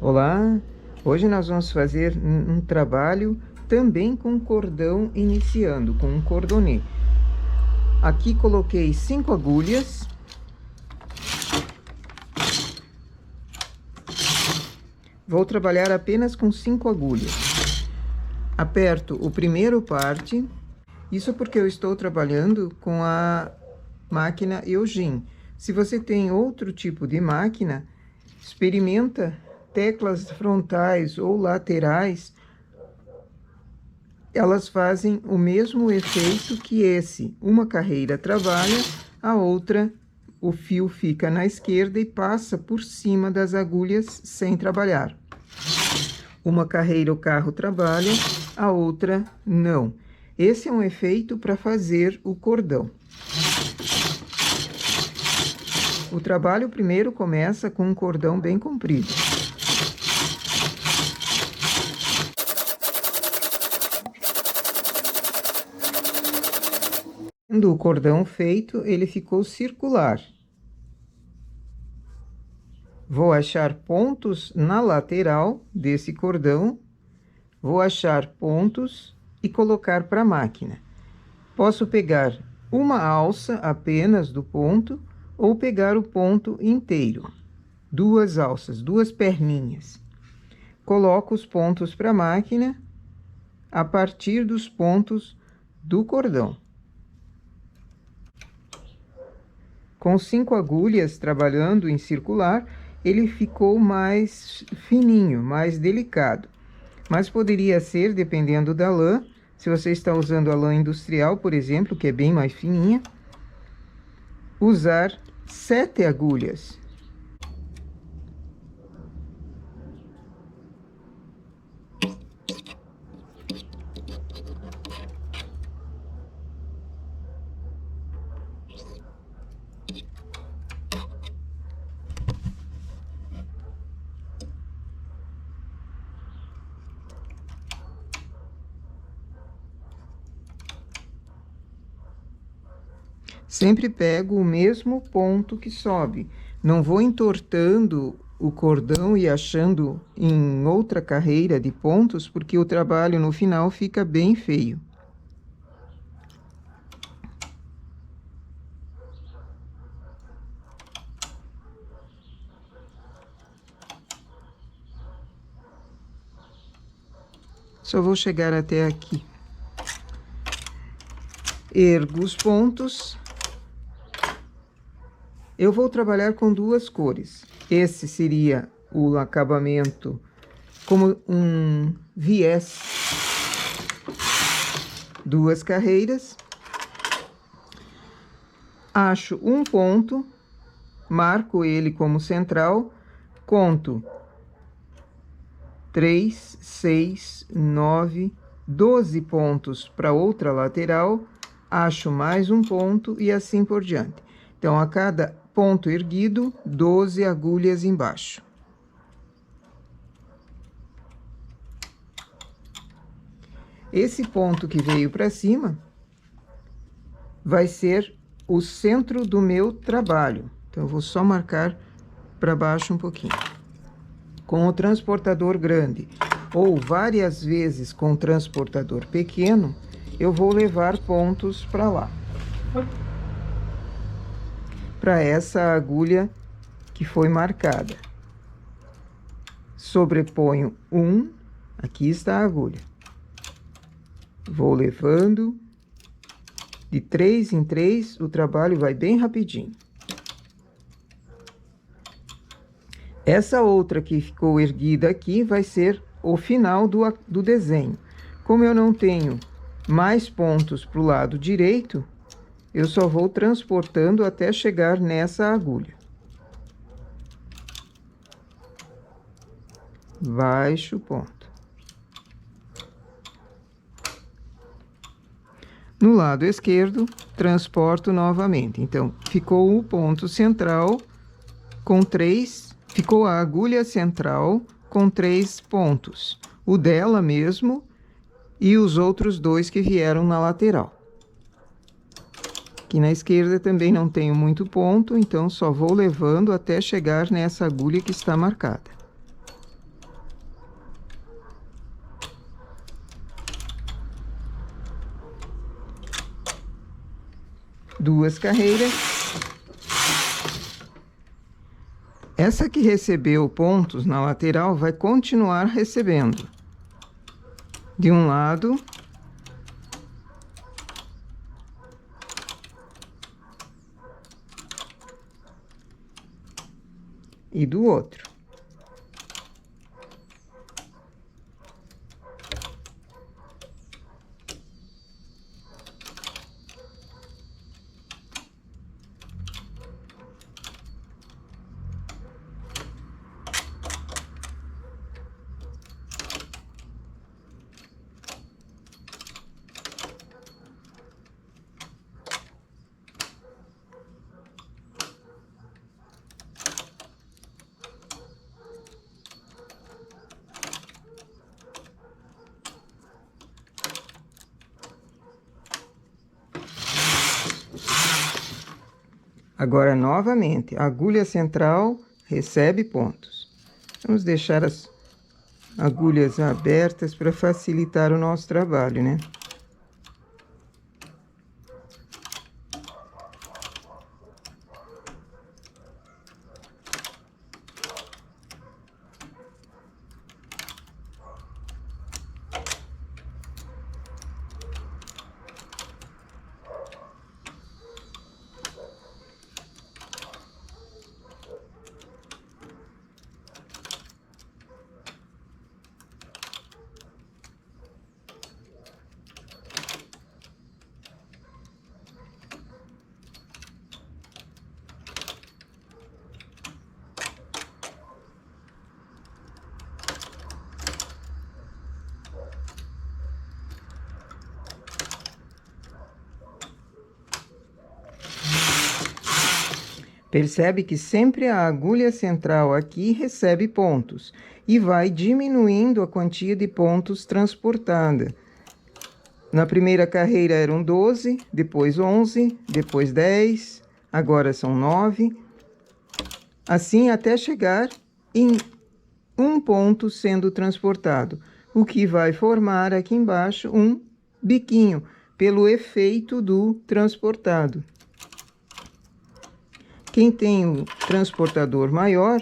Olá, hoje nós vamos fazer um trabalho também com cordão iniciando, com um cordonê. Aqui coloquei 5 agulhas. Vou trabalhar apenas com 5 agulhas. Aperto o primeiro parte, isso porque eu estou trabalhando com a máquina Eugene. Se você tem outro tipo de máquina, experimenta teclas frontais ou laterais, elas fazem o mesmo efeito que esse. Uma carreira trabalha, a outra, o fio fica na esquerda e passa por cima das agulhas sem trabalhar. Uma carreira o carro trabalha, a outra não. Esse é um efeito para fazer o cordão. O trabalho primeiro começa com um cordão bem comprido. Tendo o cordão feito, ele ficou circular. Vou achar pontos na lateral desse cordão, vou achar pontos e colocar para a máquina. Posso pegar uma alça apenas do ponto ou pegar o ponto inteiro. Duas alças, duas perninhas. Coloco os pontos para a máquina a partir dos pontos do cordão. Com 5 agulhas trabalhando em circular, ele ficou mais fininho, mais delicado. Mas poderia ser, dependendo da lã, se você está usando a lã industrial, por exemplo, que é bem mais fininha, usar 7 agulhas. Sempre pego o mesmo ponto que sobe. Não vou entortando o cordão e achando em outra carreira de pontos, porque o trabalho no final fica bem feio. Só vou chegar até aqui. Ergo os pontos. Eu vou trabalhar com duas cores. Esse seria o acabamento como um viés. Duas carreiras. Acho um ponto, marco ele como central, conto 3, 6, 9, 12 pontos para outra lateral, acho mais um ponto e assim por diante. Então, a cada ponto erguido, 12 agulhas embaixo. Esse ponto que veio para cima vai ser o centro do meu trabalho. Então, eu vou só marcar para baixo um pouquinho. Com o transportador grande ou várias vezes com o transportador pequeno, eu vou levar pontos para lá. Para essa agulha que foi marcada. Sobreponho um, aqui está a agulha. Vou levando, de 3 em 3, o trabalho vai bem rapidinho. Essa outra que ficou erguida aqui vai ser o final do desenho. Como eu não tenho mais pontos para o lado direito, eu só vou transportando até chegar nessa agulha. Baixo ponto. No lado esquerdo, transporto novamente. Então, ficou o ponto central com 3, ficou a agulha central com 3 pontos. O dela mesmo e os outros 2 que vieram na lateral. Aqui na esquerda também não tenho muito ponto, então só vou levando até chegar nessa agulha que está marcada. 2 carreiras. Essa que recebeu pontos na lateral vai continuar recebendo. De um lado e do outro. Agora, novamente, a agulha central recebe pontos. Vamos deixar as agulhas abertas para facilitar o nosso trabalho, né? Percebe que sempre a agulha central aqui recebe pontos e vai diminuindo a quantia de pontos transportada. Na primeira carreira eram 12, depois 11, depois 10, agora são 9. Assim até chegar em 1 ponto sendo transportado, o que vai formar aqui embaixo um biquinho, pelo efeito do transportado. Quem tem um transportador maior,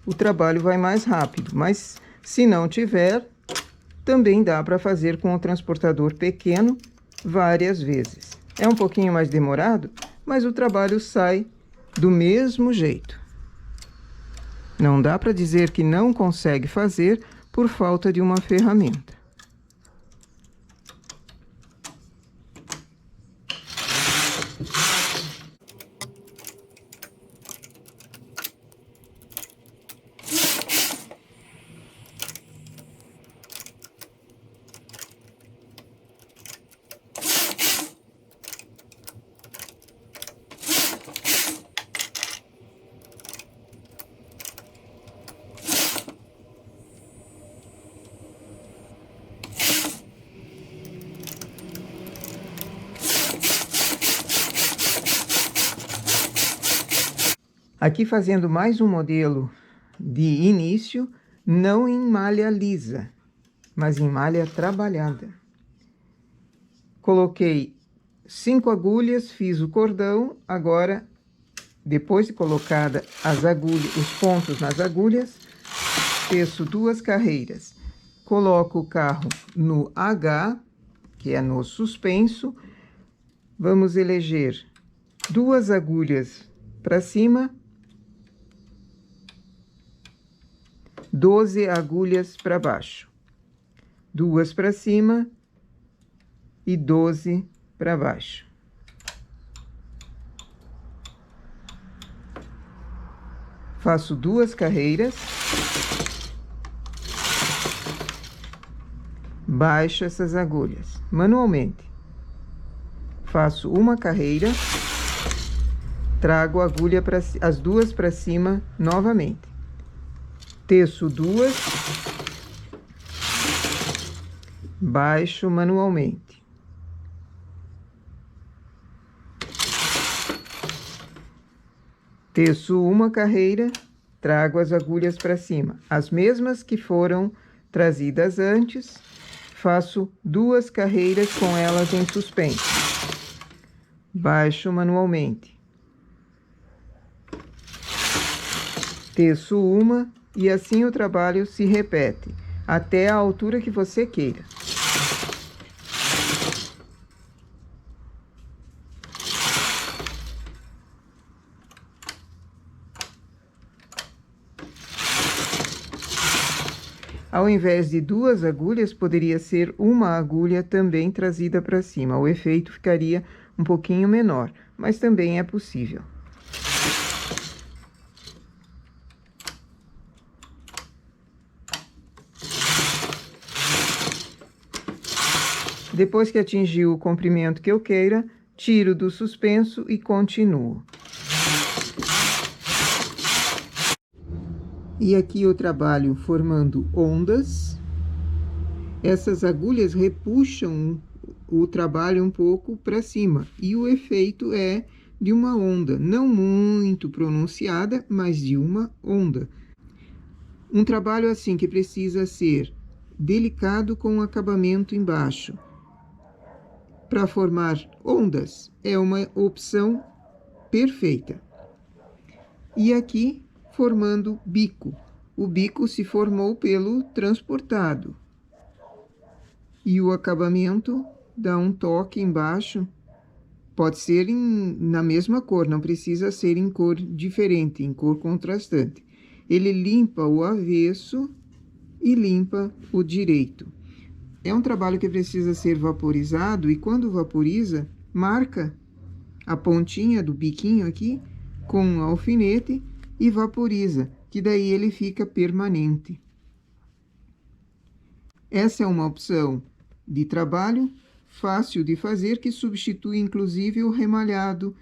o trabalho vai mais rápido, mas se não tiver, também dá para fazer com o transportador pequeno várias vezes. É um pouquinho mais demorado, mas o trabalho sai do mesmo jeito. Não dá para dizer que não consegue fazer por falta de uma ferramenta. Aqui fazendo mais um modelo de início, não em malha lisa, mas em malha trabalhada. Coloquei 5 agulhas, fiz o cordão, agora, depois de colocada as agulhas, os pontos nas agulhas, teço 2 carreiras. Coloco o carro no H, que é no suspenso. Vamos eleger 2 agulhas para cima, 12 agulhas para baixo, 2 para cima e 12 para baixo. Faço 2 carreiras, baixo essas agulhas manualmente. Faço uma carreira, trago a agulha para as 2 para cima novamente. Teço 2, baixo manualmente. Teço uma carreira, trago as agulhas para cima, as mesmas que foram trazidas antes, faço 2 carreiras com elas em suspenso. baixo manualmente. Teço uma e assim o trabalho se repete, até a altura que você queira. Ao invés de 2 agulhas, poderia ser uma agulha também trazida para cima. O efeito ficaria um pouquinho menor, mas também é possível. Depois que atingiu o comprimento que eu queira, tiro do suspenso e continuo. E aqui eu trabalho formando ondas. Essas agulhas repuxam o trabalho um pouco para cima. E o efeito é de uma onda, não muito pronunciada, mas de uma onda. Um trabalho assim que precisa ser delicado com o acabamento embaixo. Para formar ondas é uma opção perfeita. E aqui formando bico. O bico se formou pelo transportado. E o acabamento dá um toque embaixo. Pode ser na mesma cor, não precisa ser em cor diferente, em cor contrastante. Ele limpa o avesso e limpa o direito. É um trabalho que precisa ser vaporizado e quando vaporiza, marca a pontinha do biquinho aqui com um alfinete e vaporiza, que daí ele fica permanente. Essa é uma opção de trabalho fácil de fazer, que substitui inclusive o remalhado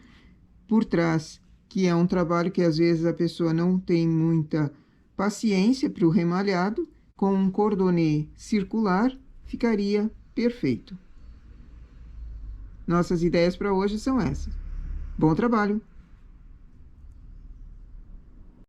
por trás, que é um trabalho que às vezes a pessoa não tem muita paciência para o remalhado. Com um cordonê circular ficaria perfeito. Nossas ideias para hoje são essas. Bom trabalho!